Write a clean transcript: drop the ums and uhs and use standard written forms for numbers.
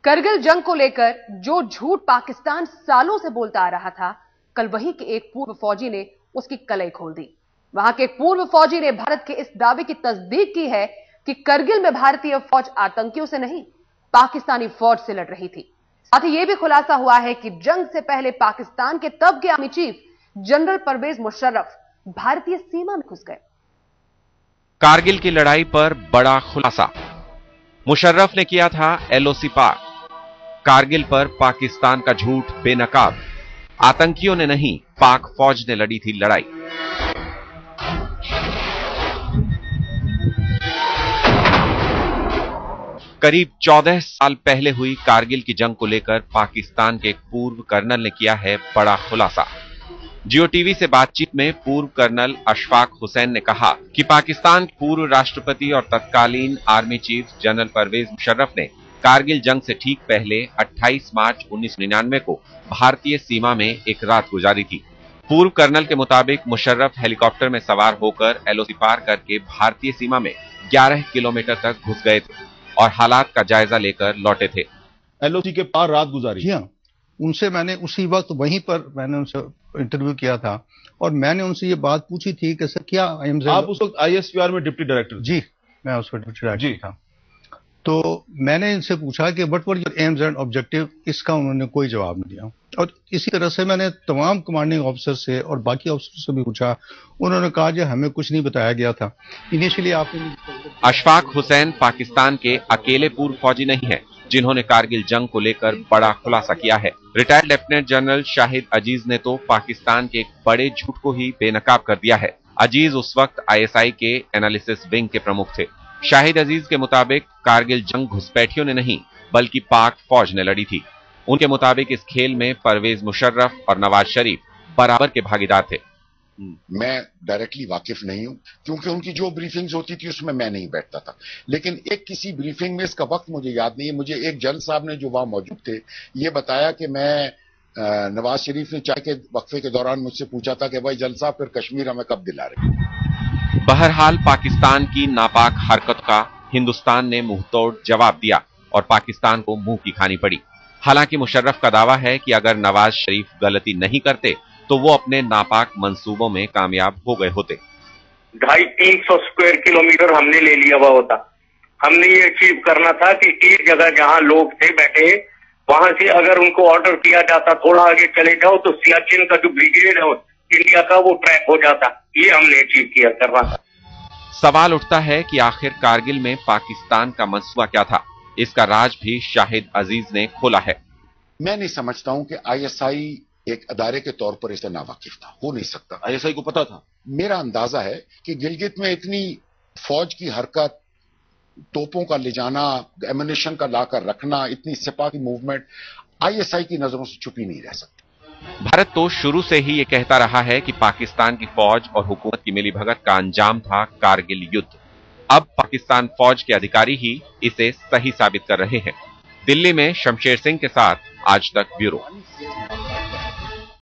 करगिल जंग को लेकर जो झूठ पाकिस्तान सालों से बोलता आ रहा था, कल वहीं के एक पूर्व फौजी ने उसकी कलई खोल दी। वहां के एक पूर्व फौजी ने भारत के इस दावे की तस्दीक की है कि करगिल में भारतीय फौज आतंकियों से नहीं, पाकिस्तानी फौज से लड़ रही थी। साथ ही यह भी खुलासा हुआ है कि जंग से पहले पाकिस्तान के तब के army chief general Pervez Musharraf भारतीय सीमा में घुस गए। कारगिल की लड़ाई पर बड़ा खुलासा। मुशर्रफ ने किया था एलओसी पार। कारगिल पर पाकिस्तान का झूठ बेनकाब। आतंकियों ने नहीं, पाक फौज ने लड़ी थी लड़ाई। करीब 14 साल पहले हुई कारगिल की जंग को लेकर पाकिस्तान के एक पूर्व कर्नल ने किया है बड़ा खुलासा। जियो टीवी से बातचीत में पूर्व कर्नल अशफाक हुसैन ने कहा कि पाकिस्तान के पूर्व राष्ट्रपति और तत्कालीन army chief general Pervez Musharraf ने कारगिल जंग से ठीक पहले 28 मार्च 1999 को भारतीय सीमा में एक रात गुजारी थी। पूर्व कर्नल के मुताबिक मुशर्रफ हेलीकॉप्टर में सवार होकर एलओसी पार करके भारतीय सीमा में 11 किलोमीटर तक घुस गए थे और हालात का जायजा लेकर लौटे थे। एलओसी के पार रात गुजारी? जी हाँ, उनसे मैंने उसी वक्त वहीं पर मैंने उनसे इंटरव्यू किया था और मैंने उनसे ये बात पूछी थी कि सर क्या आप उस वक्त आईएसपीआर में डिप्टी डायरेक्टर? जी, मैं उस वक्त डिप्टी डायरेक्टर था। तो मैंने इनसे पूछा कि what were your AIIMS and objective, इसका उन्होंने कोई जवाब नहीं दिया। और इसी तरह से मैंने तमाम कमांडिंग ऑफिसर से और बाकी ऑफिसर से भी पूछा, उन्होंने कहा कि हमें कुछ नहीं बताया गया था। इनिशियली आपने अशफाक हुसैन पाकिस्तान के अकेले पूर्व फौजी नहीं है जिन्होंने कारगिल जंग को लेकर बड़ा खुलासा किया है। रिटायर्ड लेफ्टिनेंट जनरल शाहिद अजीज ने तो पाकिस्तान के एक बड़े झूठ को ही बेनकाब कर दिया है। अजीज उस वक्त आईएसआई के एनालिसिस विंग के प्रमुख थे। शाहिद अजीज के मुताबिक कारगिल जंग घुसपैठियों ने नहीं बल्कि पाक फौज ने लड़ी थी। उनके मुताबिक इस खेल में परवेज मुशर्रफ और नवाज शरीफ बराबर के भागीदार थे। मैं डायरेक्टली वाकिफ नहीं हूं क्योंकि उनकी जो ब्रीफिंग्स होती थी उसमें मैं नहीं बैठता था, लेकिन एक किसी ब्रीफिंग में, इसका वक्त मुझे याद नहीं है, मुझे एक जनरल साहब ने जो वहां मौजूद थे ये बताया कि मैं नवाज शरीफ ने चाय के वक्फे के दौरान मुझसे पूछा था कि भाई जनरल साहब फिर कश्मीर हमें कब दिला रहे। बहरहाल पाकिस्तान की नापाक हरकत का हिंदुस्तान ने मुंहतोड़ जवाब दिया और पाकिस्तान को मुंह की खानी पड़ी। हालांकि मुशर्रफ का दावा है कि अगर नवाज शरीफ गलती नहीं करते तो वो अपने नापाक मंसूबों में कामयाब हो गए होते। 250-300 स्क्वायर किलोमीटर हमने ले लिया हुआ होता। हमने ये अचीव करना था कि एक जगह जहां लोग थे बैठे, वहां से अगर उनको ऑर्डर किया जाता थोड़ा आगे चले जाओ तो सियाचिन का जो ब्रिगेड है इंडिया का वो ट्रैक हो जाता। ये हमने अचीव किया करना था। सवाल उठता है कि आखिर कारगिल में पाकिस्तान का मंसूबा क्या था। इसका राज भी शाहिद अजीज ने खोला है। मैं नहीं समझता हूं कि आईएसआई एक अदारे के तौर पर इससे नावाकिफ था, हो नहीं सकता। आईएसआई को पता था। मेरा अंदाजा है कि गिलगित में इतनी फौज की हरकत, तोपों का ले जाना, एमुनिशन का लाकर रखना, इतनी सिपा की मूवमेंट आईएसआई की नजरों से छुपी नहीं रह सकती। भारत तो शुरू से ही ये कहता रहा है कि पाकिस्तान की फौज और हुकूमत की मिलीभगत का अंजाम था कारगिल युद्ध। अब पाकिस्तान फौज के अधिकारी ही इसे सही साबित कर रहे हैं। दिल्ली में शमशेर सिंह के साथ आज तक ब्यूरो।